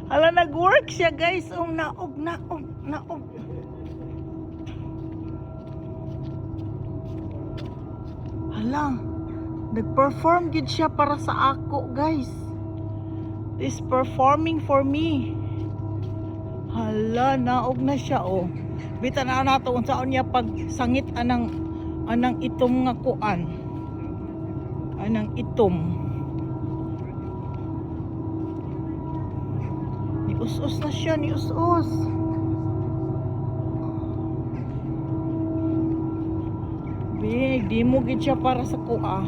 Hala, nag-work siya guys. Oh, naog. Hala, nag-perform gid siya para sa ako guys. Is performing for me. Hala, naog na siya oh. Bitan na nato unsaon niya pag sangit anang itom nga kuan. Anang itom. Us-us na siya, ni us-us. Big, di mo gid siya para sa kuha.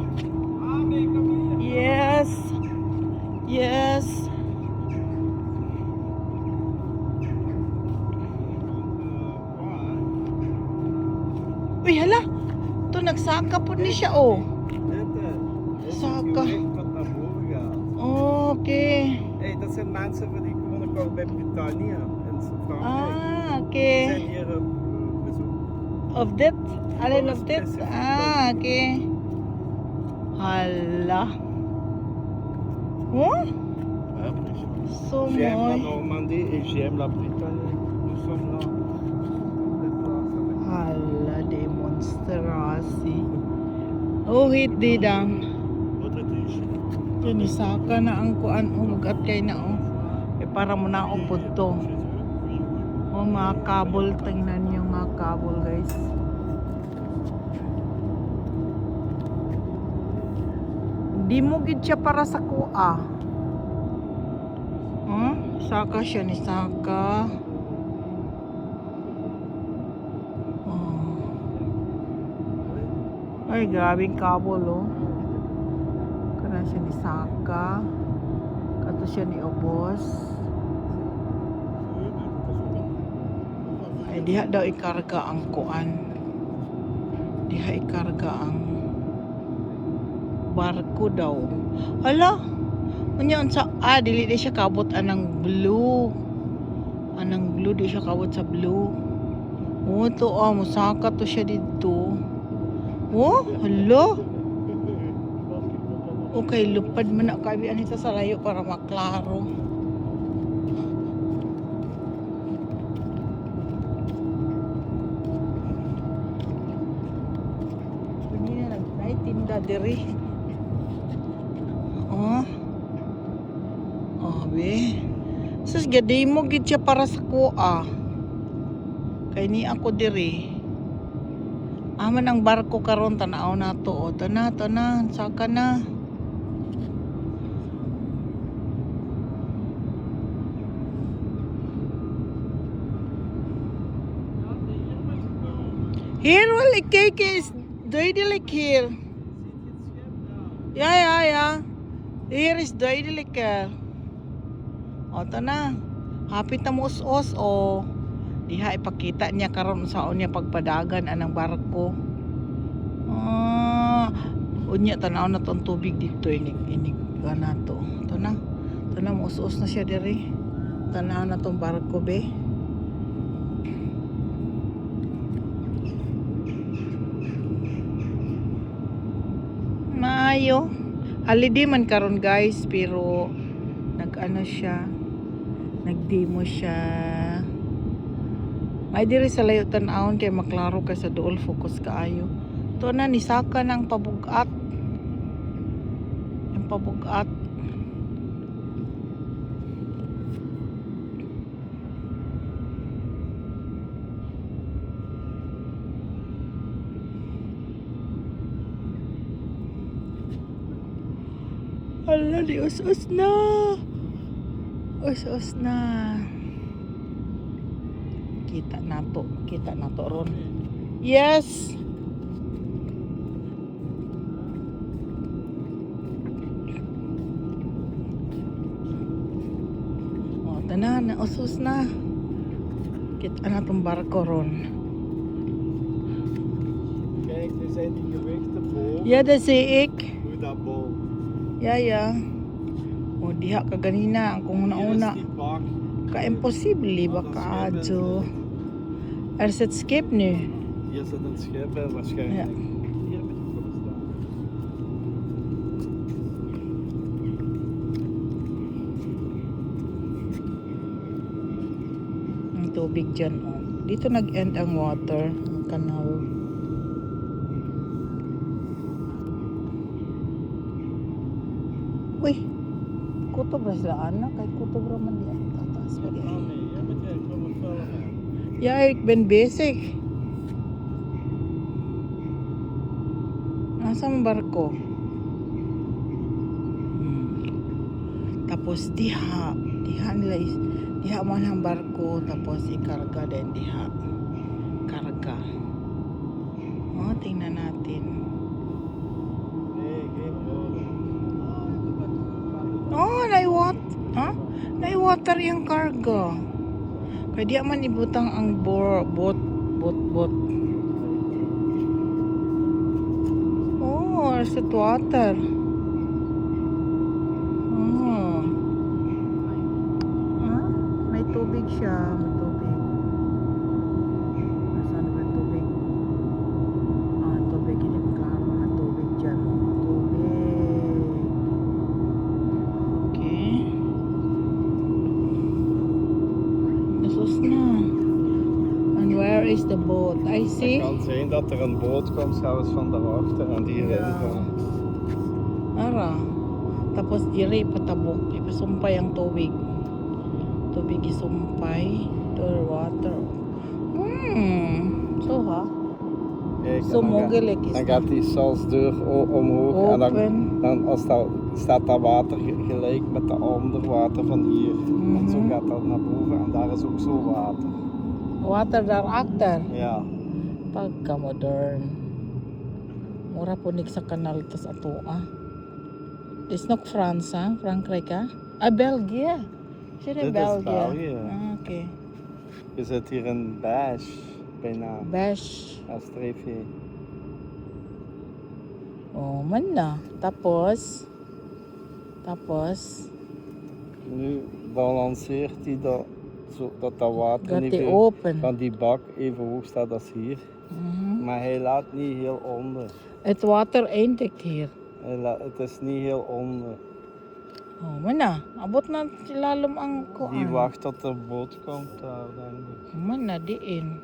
Yes. Yes. Uy, hala. Ito, nagsaka po ni siya, oh. Saka. Okay. Hey, dat zijn mensen die wonen ook bij Brittannië in Frankrijk. Ah, Die okay. zijn hier op bezoek. Of dit? Alleen of dit? Ah, okay. Hala. Oh? So J'aime la mooi. Normandie et j'aime la Bretagne. Nous sommes là. Hala, demonstrasi. Oh, hit di dang. Kinisaka na ang kuan umugat kay na oh. Para mo na ang punto. Oh, mga kabel, tingnan niyo mga kabel guys. Di mo gid siya para sa kuha. Saka siya ni saka. Ay, grabing kabel oh. Kana siya ni saka. Kato siya ni ubos. Ay, diha daw ikarga ang kuan. Diha ikarga ang barko daw. Hala, unya unsa dili di siya kabot anang blue. Anang blue di siya kabot sa blue. Oh, to musaka to siya dito. Oh, hala. Okay, lupad man na kabi anita sa layo para maklaro. Kanina nagtinda diri. Oh. Oh, be. Sus gadi mo gid siya para sa kuha. Kay ni ako diri. Aman ang barko karon tanaw na to. O, tana, saka na. Hier wil ik kijken, is duidelijk hier. Ja. Hier is duidelijker. O, ito na. Hapit na mo us-us, o. Diha, ipakita niya karon sa niya pagpadagan anang barko. Unya, tanaw na itong tubig dito. Inig na to. Ito na. Ito na, mo us-us na siya diri. Tanaw na itong barko, be. Maayo. Holiday man karon guys, pero nag-ano siya, nag-demo siya. May diri sa layo tan-awon kay maklaro kay sa duol focus kaayo. To na ni saka ng pabugat. Yung pabugat. Hala, di us-us na. Us-us na. Kita na to ron. Yes. O, tanan na us-us na. Kita na tong barko ron. Kijk, nu zijn die gewichten boven. Ja, dat zie ik. Hoe dat boven. Ja. O, diha ka ganina ang kung una-una. Hier is die bak. Ka-imposible ba ka adyo? Er zit skip nu. Hier zit een schip en waarschijnlijk. Ja. Hier moet je voor staan. tubig dyan. Oh. Dito nag-end ang water, ang kanal. Uy, kutob ra sila anak. Kay kutob ra man diyan. Tataas pa diyan. Nee, jij bent jij gewoon filmen. Ja, ik ben bezig. Nasaan ang barko? Tapos diha nila diha man ang barko, tapos ikarga din diha. Karga. Oh, tingnan natin. Nee, geen woorden. Oh, nai-water yung karga. Kaya di man ibutang ang bot. Oh, there's that water. Oh. Ah, may tubig siya. May tubig. Nasaan ba yung tubig? Ah, tubig. Hindi magkakaroon ng tubig dyan. Tubig. Okay. Nasus na. And where is the boat? I see. Het kan zijn dat er een boot komt zelfs van daarachter en die erin Ja. komt. Ara. Tapos diri patabok. Ipasumpay ang tubig. Tubig isumpay. Door water. So ha? Kijk, Zo mogelijk is dan dat. gaat die salsdeur omhoog en Open. dan als dat, staat dat water gelijk met de ander water van hier. En zo Mhm. gaat dat naar boven en daar is ook zo water. Water daarachter. Ja. Pagka-modern. Mura po nik sa kanal tas ato ah. Is nog France ha? Frankrijk ha? Ah, België. Zit in Dit is België. België. Ah, oké. Je zit hier in beige, bijna. Beige. Als streefje. Oh, man na. Tapos. Nu balanceert hij dat, zo, dat water Gaat niet die veel open. van die bak even hoog staat als hier. Mhm. Maar hij laat niet heel onder. Het water eindigt hier. Het is niet heel onder. Oh, man na. Abot na lalom ang Die kuan. wacht tot de boot komt daar, denk ik. Man na, diin.